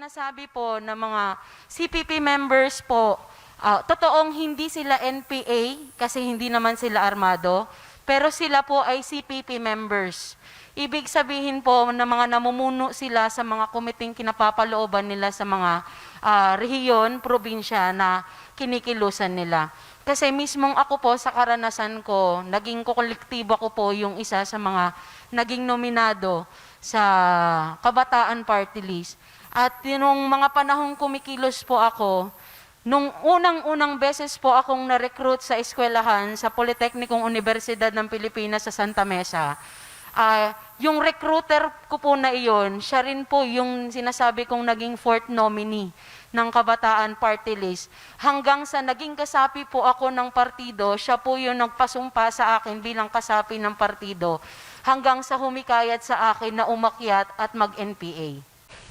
sinasabi po ng mga CPP members po, totoong hindi sila NPA kasi hindi naman sila armado, pero sila po ay CPP members. Ibig sabihin po na mga namumuno sila sa mga komiting kinapapalooban nila sa mga rehiyon, probinsya na kinikilusan nila. Kasi mismong ako po sa karanasan ko, naging kolektibo ko po yung isa sa mga naging nominado sa Kabataan Party List. At yung mga panahong kumikilos po ako, nung unang-unang beses po akong na-recruit sa eskwelahan sa Politeknikong Universidad ng Pilipinas sa Santa Mesa, yung recruiter ko po na iyon, siya rin po yung sinasabi kong naging fourth nominee ng Kabataan Party List. Hanggang sa naging kasapi po ako ng partido, siya po yung nagpasumpa sa akin bilang kasapi ng partido. Hanggang sa humikayat sa akin na umakyat at mag-NPA.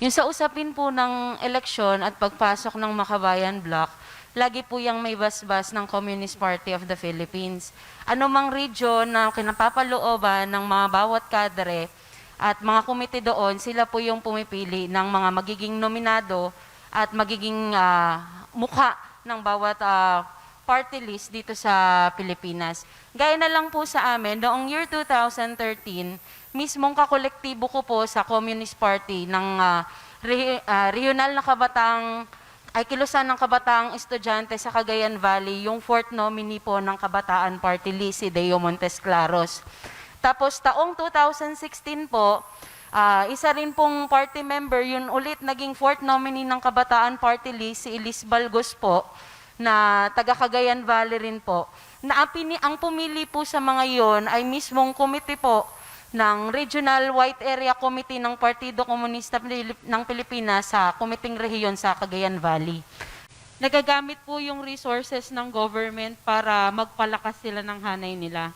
Yung sa usapin po ng eleksyon at pagpasok ng Makabayan Bloc, lagi po yung may basbas ng Communist Party of the Philippines. Ano mang region na kinapapalooban ng mga bawat kadre at mga komite doon, sila po yung pumipili ng mga magiging nominado at magiging mukha ng bawat party list dito sa Pilipinas. Gaya na lang po sa amin, noong year 2013, mismong kakolektibo ko po sa Communist Party ng regional na kilusan ng kabataang estudyante sa Cagayan Valley, yung fourth nominee po ng Kabataan Party List, si Deo Montes Claros. Tapos taong 2016 po, isa rin pong party member, yun ulit naging fourth nominee ng Kabataan Party List, si Elise Balgos po, na taga Cagayan Valley rin po. Ang pumili po sa mga yon ay mismong komite po ng Regional White Area Committee ng Partido Komunista ng Pilipinas sa Komiting Rehiyon sa Cagayan Valley. Nagagamit po yung resources ng government para magpalakas sila ng hanay nila.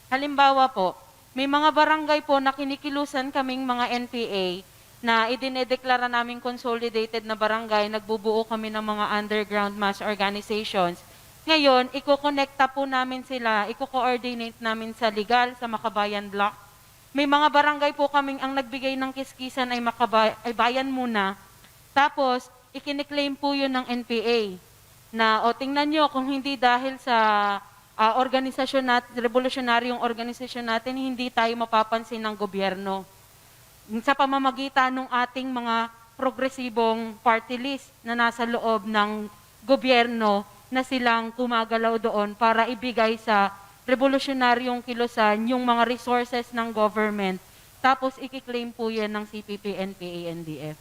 Halimbawa po, may mga barangay po na kinikilusan kaming mga NPA na idinedeklara naming consolidated na barangay, nagbubuo kami ng mga underground mass organizations. Ngayon, iko-connecta po namin sila, iko-coordinate namin sa legal, sa Makabayan Bloc. May mga barangay po kaming ang nagbigay ng kiskisan ay bayan muna. Tapos, ikiniklaim po yun ng NPA. Na, tingnan nyo, kung hindi dahil sa organisasyon natin, revolusyonaryong organisasyon natin, hindi tayo mapapansin ng gobyerno. Sa pamamagitan ng ating mga progresibong party list na nasa loob ng gobyerno na silang kumagalaw doon para ibigay sa revolusyonaryong kilusan yung mga resources ng government. Tapos ikiklaim po yan ng CPP, NPA, NDF.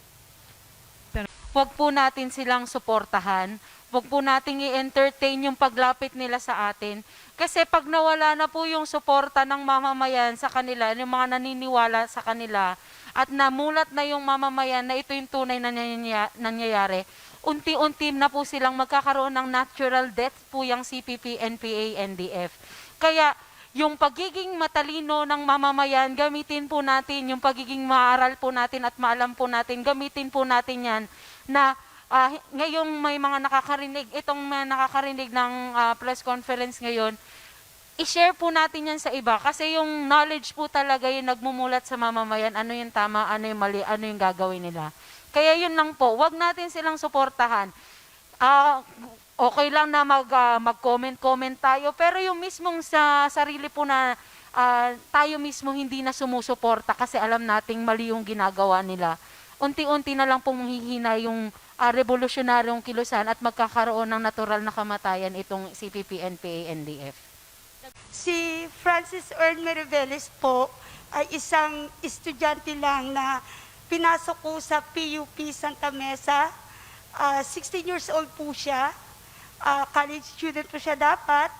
Huwag po natin silang suportahan. Huwag po natin i-entertain yung paglapit nila sa atin. Kasi pag nawala na po yung suporta ng mamamayan sa kanila, yung mga naniniwala sa kanila, at namulat na yung mamamayan na ito yung tunay na nangyayari, unti-unti na po silang magkakaroon ng natural death po yung CPP, NPA, NDF. Kaya yung pagiging matalino ng mamamayan, gamitin po natin, yung pagiging maaral po natin at maalam po natin, gamitin po natin yan na ngayong may mga nakakarinig, itong mga nakakarinig ng press conference ngayon, i-share po natin yan sa iba kasi yung knowledge po talaga yung nagmumulat sa mamamayan, ano yung tama, ano yung mali, ano yung gagawin nila. Kaya yun lang po, wag natin silang suportahan. Okay lang na mag-comment tayo, pero yung mismong sa sarili po na tayo mismo hindi na sumusuporta kasi alam nating mali yung ginagawa nila. Unti-unti na lang pong hihina yung revolusyonaryong kilusan at magkakaroon ng natural na kamatayan itong CPP, NPA, NDF. Si Francis Earl Meriveles po ay isang estudyante lang na pinasok ko sa PUP Santa Mesa. 16 years old po siya. College student po siya dapat.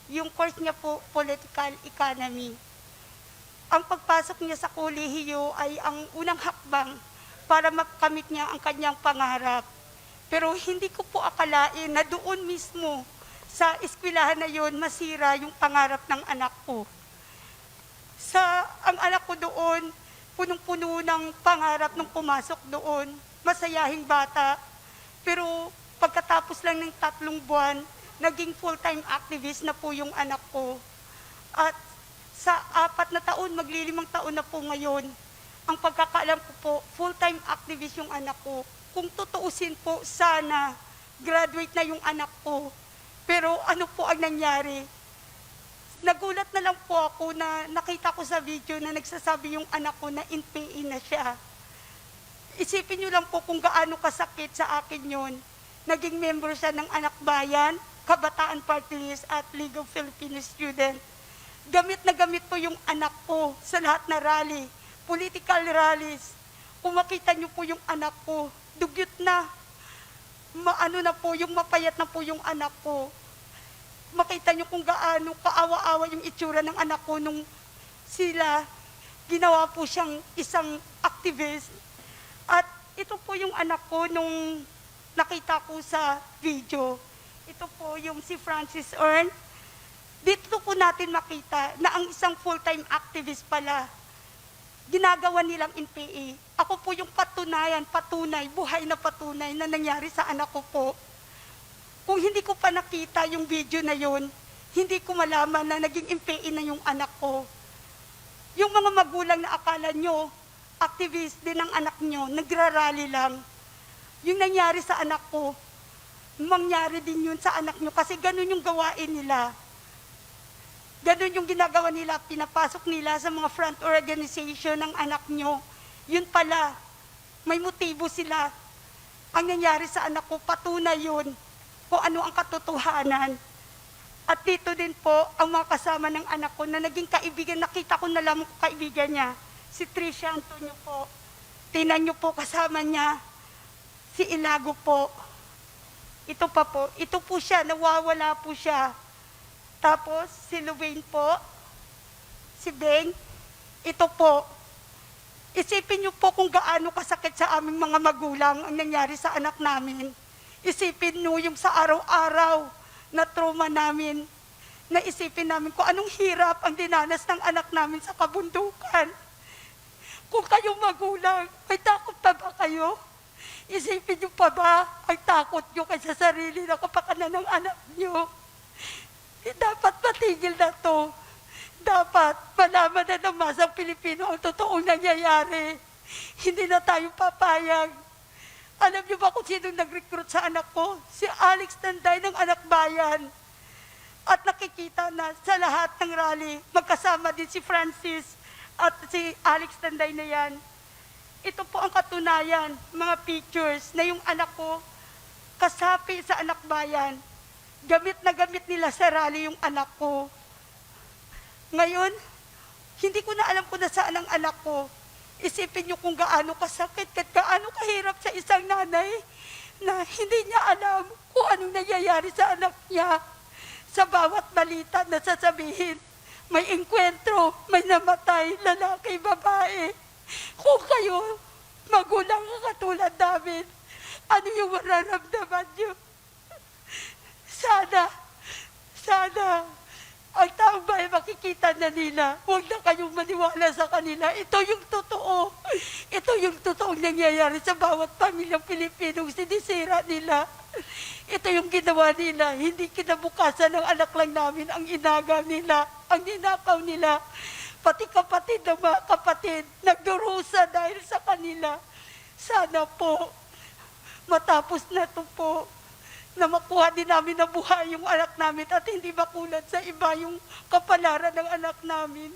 Yung course niya po, Political Economy. Ang pagpasok niya sa kolehiyo ay ang unang hakbang para makamit niya ang kanyang pangarap. Pero hindi ko po akalain na doon mismo sa eskwelahan na yon masira yung pangarap ng anak ko. Ang anak ko doon, punong-puno ng pangarap nung pumasok doon. Masayahing bata. Pero pagkatapos lang ng 3 buwan, naging full-time activist na po yung anak ko. At sa 4 na taon, mag-5 taon na po ngayon, ang pagkakaalam ko po, full-time activist yung anak ko. kung tutuusin po, sana graduate na yung anak ko. Pero ano po ang nangyari? Nagulat na lang po ako na nakita ko sa video na nagsasabi yung anak ko na NPA na siya. Isipin niyo lang po kung gaano kasakit sa akin yon. Naging member siya ng Anak Bayan, Kabataan Party List at League of Filipino Students. Gamit na gamit po yung anak ko sa lahat na rally, political rallies. Kung makita niyo po yung anak ko, dugyot na. Maano na po, yung mapayat na po yung anak ko. Makita niyo kung gaano kaawa-awa yung itsura ng anak ko nung sila, ginawa po siyang isang activist. At ito po yung anak ko nung nakita ko sa video. Ito po yung si Francis Ern. Dito po natin makita na ang isang full-time activist pala, ginagawa nilang NPA. Ako po yung patunay, buhay na patunay na nangyari sa anak ko po. Kung hindi ko pa nakita yung video na yon, hindi ko malaman na naging NPA na yung anak ko. Yung mga magulang na akala nyo, activist din ang anak nyo, nagrarally lang. Yung nangyari sa anak ko, mangyari din yun sa anak nyo kasi ganun yung gawain nila. Ganun yung ginagawa nila, pinapasok nila sa mga front organization ng anak nyo. Yun pala, may motibo sila. Ang nangyari sa anak ko, patunay yun kung ano ang katotohanan. At dito din po, ang mga kasama ng anak ko na naging kaibigan, nakita ko na lamang kaibigan niya, si Tricia Antonio po. Tinan niyo po kasama niya, si Ilago po. Ito pa po, ito po siya, nawawala po siya. Tapos, si Luwain po, si Beng, ito po. Isipin niyo po kung gaano kasakit sa aming mga magulang ang nangyari sa anak namin. Isipin niyo yung sa araw-araw na trauma namin. Naisipin namin kung anong hirap ang dinanas ng anak namin sa kabundukan. Kung kayong magulang, may takot pa ba kayo? Isipin niyo pa ba ang takot niyo kaysa sarili na kapakanan ng anak niyo? Dapat matigil na to. Dapat malaman na ng masang Pilipino ang totoong nangyayari. Hindi na tayo papayag. Alam niyo ba kung sino nag-recruit sa anak ko? Si Alex Tanday ng Anak Bayan. At nakikita na sa lahat ng rally, magkasama din si Francis at si Alex Tanday na yan. Ito po ang katunayan, mga pictures na yung anak ko kasapi sa Anak Bayan. Gamit na gamit nila sa rally yung anak ko. Ngayon, hindi ko na alam kung nasaan ang anak ko. Isipin niyo kung gaano kasakit at gaano kahirap sa isang nanay na hindi niya alam kung anong nangyayari sa anak niya. Sa bawat balita na sasabihin, may engkwentro, may namatay, lalaki, babae. Kung kayo, magulang ka katulad namin, ano yung mararamdaman niyo? Sana, ang taong bayan makikita na nila, huwag na kayong maniwala sa kanila. Ito yung totoo. Ito yung totoong nangyayari sa bawat pamilyang Pilipinong sinisira nila. Ito yung ginawa nila. Hindi kinabukasan ng anak lang namin ang inagaw nila, ang ninakaw nila. Pati kapatid ng mga kapatid, nagdurusa dahil sa kanila. Sana po, matapos na ito po, na makuha din namin na buhay yung anak namin at hindi makulat sa iba yung kapalaran ng anak namin.